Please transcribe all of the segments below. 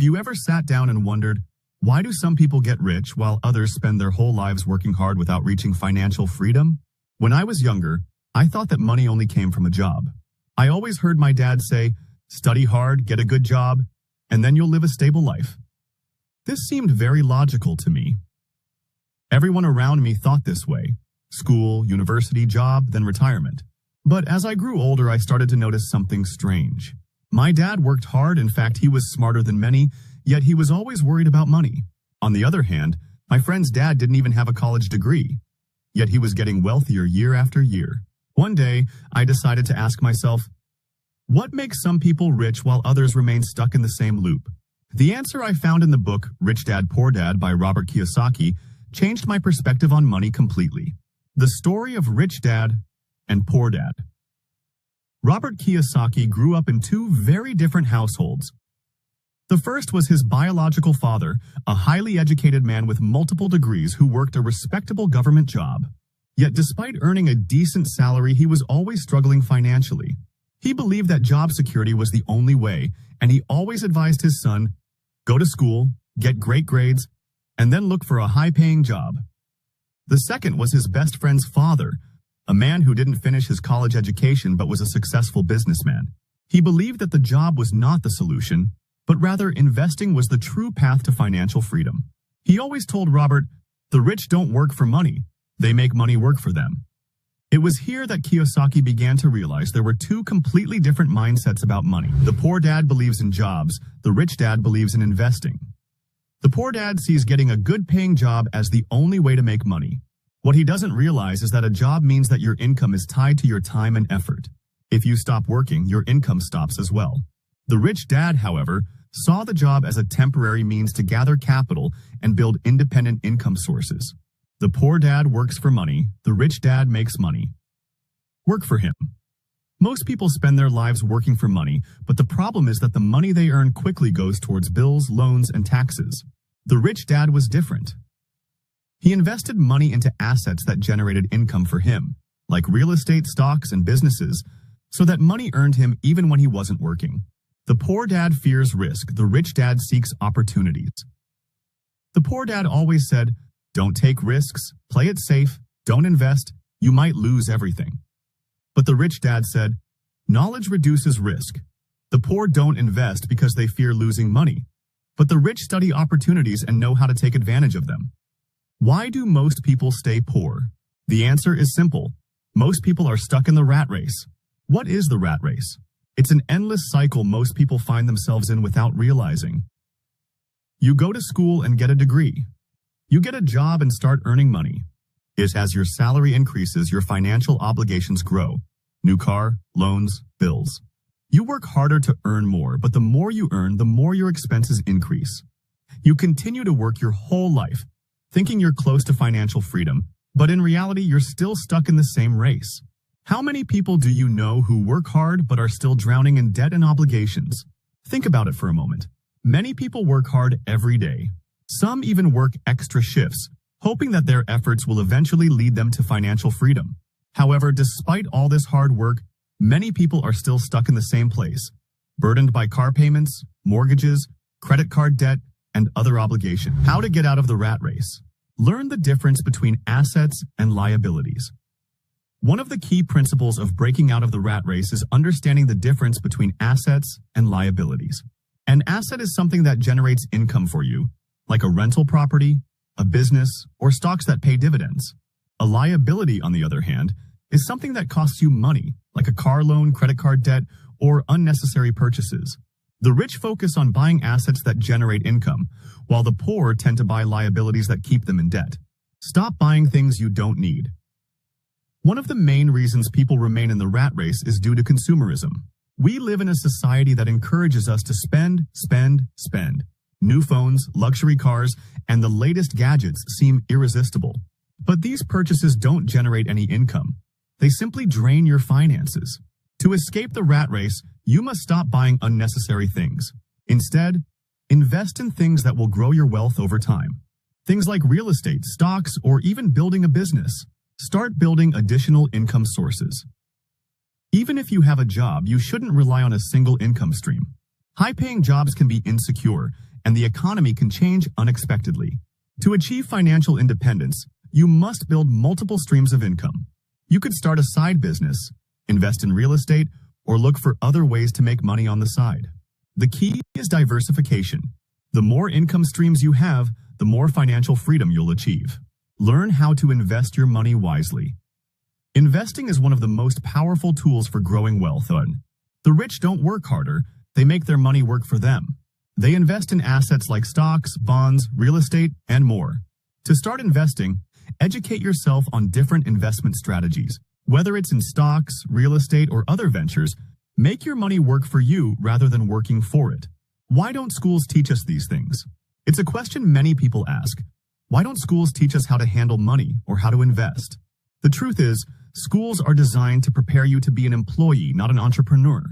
you ever sat down and wondered, why do some people get rich while others spend their whole lives working hard without reaching financial freedom? When I was younger, I thought that money only came from a job. I always heard my dad say, study hard, get a good job, and then you'll live a stable life. This seemed very logical to me. Everyone around me thought this way: school, university, job, then retirement. But as I grew older, I started to notice something strange. My dad worked hard. In fact, he was smarter than many, yet he was always worried about money. On the other hand, my friend's dad didn't even have a college degree, yet he was getting wealthier year after year. One day, I decided to ask myself, what makes some people rich while others remain stuck in the same loop? The answer I found in the book Rich Dad, Poor Dad by Robert Kiyosaki changed my perspective on money completely. The story of Rich Dad and Poor Dad. Robert Kiyosaki grew up in two very different households. The first was his biological father, a highly educated man with multiple degrees who worked a respectable government job. Yet despite earning a decent salary, he was always struggling financially. He believed that job security was the only way, and he always advised his son, go to school, get great grades, and then look for a high-paying job. The second was his best friend's father, a man who didn't finish his college education but was a successful businessman. He believed that the job was not the solution, but rather investing was the true path to financial freedom. He always told Robert, the rich don't work for money, they make money work for them. It was here that Kiyosaki began to realize there were two completely different mindsets about money. The poor dad believes in jobs, the rich dad believes in investing. The poor dad sees getting a good-paying job as the only way to make money. What he doesn't realize is that a job means that your income is tied to your time and effort. If you stop working, your income stops as well. The rich dad, however, saw the job as a temporary means to gather capital and build independent income sources. The poor dad works for money, the rich dad makes money. Work for him. Most people spend their lives working for money, but the problem is that the money they earn quickly goes towards bills, loans, and taxes. The rich dad was different. He invested money into assets that generated income for him, like real estate, stocks, and businesses, so that money earned him even when he wasn't working. The poor dad fears risk, the rich dad seeks opportunities. The poor dad always said, don't take risks, play it safe, don't invest, you might lose everything. But the rich dad said, knowledge reduces risk. The poor don't invest because they fear losing money, but the rich study opportunities and know how to take advantage of them. Why do most people stay poor? The answer is simple. Most people are stuck in the rat race. What is the rat race? It's an endless cycle most people find themselves in without realizing. You go to school and get a degree. You get a job and start earning money. As your salary increases, your financial obligations grow. New car, loans, bills. You work harder to earn more, but the more you earn, the more your expenses increase. You continue to work your whole life, thinking you're close to financial freedom, but in reality, you're still stuck in the same race. How many people do you know who work hard but are still drowning in debt and obligations? Think about it for a moment. Many people work hard every day. Some even work extra shifts, hoping that their efforts will eventually lead them to financial freedom. However, despite all this hard work, many people are still stuck in the same place, burdened by car payments, mortgages, credit card debt, and other obligations. How to get out of the rat race. Learn the difference between assets and liabilities. One of the key principles of breaking out of the rat race is understanding the difference between assets and liabilities. An asset is something that generates income for you, like a rental property, a business, or stocks that pay dividends. A liability, on the other hand, is something that costs you money, like a car loan, credit card debt, or unnecessary purchases. The rich focus on buying assets that generate income, while the poor tend to buy liabilities that keep them in debt. Stop buying things you don't need. One of the main reasons people remain in the rat race is due to consumerism. We live in a society that encourages us to spend, spend, spend. New phones, luxury cars, and the latest gadgets seem irresistible. But these purchases don't generate any income. They simply drain your finances. To escape the rat race, you must stop buying unnecessary things. Instead, invest in things that will grow your wealth over time. Things like real estate, stocks, or even building a business. Start building additional income sources. Even if you have a job, you shouldn't rely on a single income stream. High-paying jobs can be insecure, and the economy can change unexpectedly. To achieve financial independence, you must build multiple streams of income. You could start a side business, invest in real estate, or look for other ways to make money on the side. The key is diversification. The more income streams you have, the more financial freedom you'll achieve. Learn how to invest your money wisely. Investing is one of the most powerful tools for growing wealth. The rich don't work harder, they make their money work for them. They invest in assets like stocks, bonds, real estate, and more. To start investing, educate yourself on different investment strategies. Whether it's in stocks, real estate, or other ventures, make your money work for you rather than working for it. Why don't schools teach us these things? It's a question many people ask. Why don't schools teach us how to handle money or how to invest? The truth is, schools are designed to prepare you to be an employee, not an entrepreneur.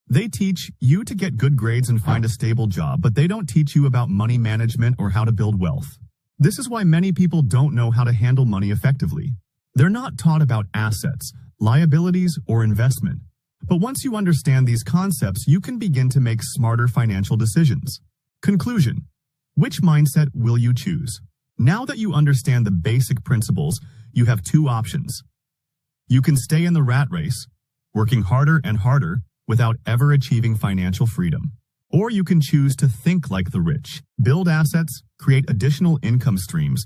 They teach you to get good grades and find a stable job, but they don't teach you about money management or how to build wealth. This is why many people don't know how to handle money effectively. They're not taught about assets, liabilities, or investment. But once you understand these concepts, you can begin to make smarter financial decisions. Conclusion: which mindset will you choose? Now that you understand the basic principles, you have two options. You can stay in the rat race, working harder and harder without ever achieving financial freedom. Or you can choose to think like the rich, build assets, create additional income streams,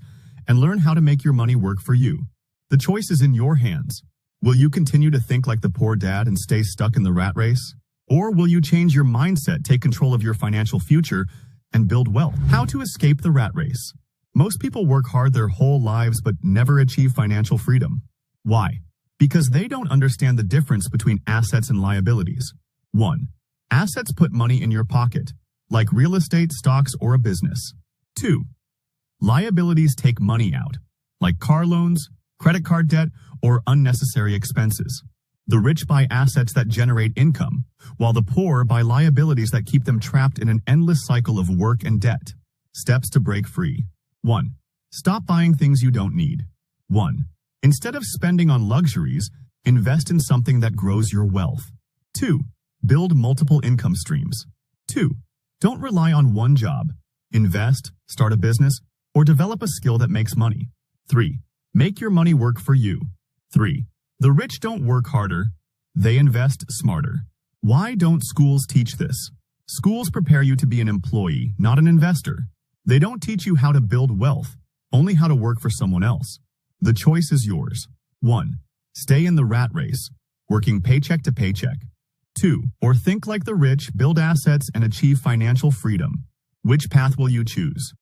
and learn how to make your money work for you. The choice is in your hands. Will you continue to think like the poor dad and stay stuck in the rat race? Or will you change your mindset, take control of your financial future, and build wealth? How to escape the rat race. Most people work hard their whole lives but never achieve financial freedom. Why? Because they don't understand the difference between assets and liabilities. 1. Assets put money in your pocket, like real estate, stocks, or a business. 2. Liabilities take money out, like car loans, credit card debt, or unnecessary expenses. The rich buy assets that generate income, while the poor buy liabilities that keep them trapped in an endless cycle of work and debt. Steps to break free. 1. Stop buying things you don't need. 1. Instead of spending on luxuries, invest in something that grows your wealth. 2. Build multiple income streams. 2. Don't rely on one job. Invest, start a business, or develop a skill that makes money. 3. Make your money work for you. 3. The rich don't work harder, they invest smarter. Why don't schools teach this? Schools prepare you to be an employee, not an investor. They don't teach you how to build wealth, only how to work for someone else. The choice is yours. 1. Stay in the rat race, working paycheck to paycheck. 2. Or think like the rich, build assets, and achieve financial freedom. Which path will you choose?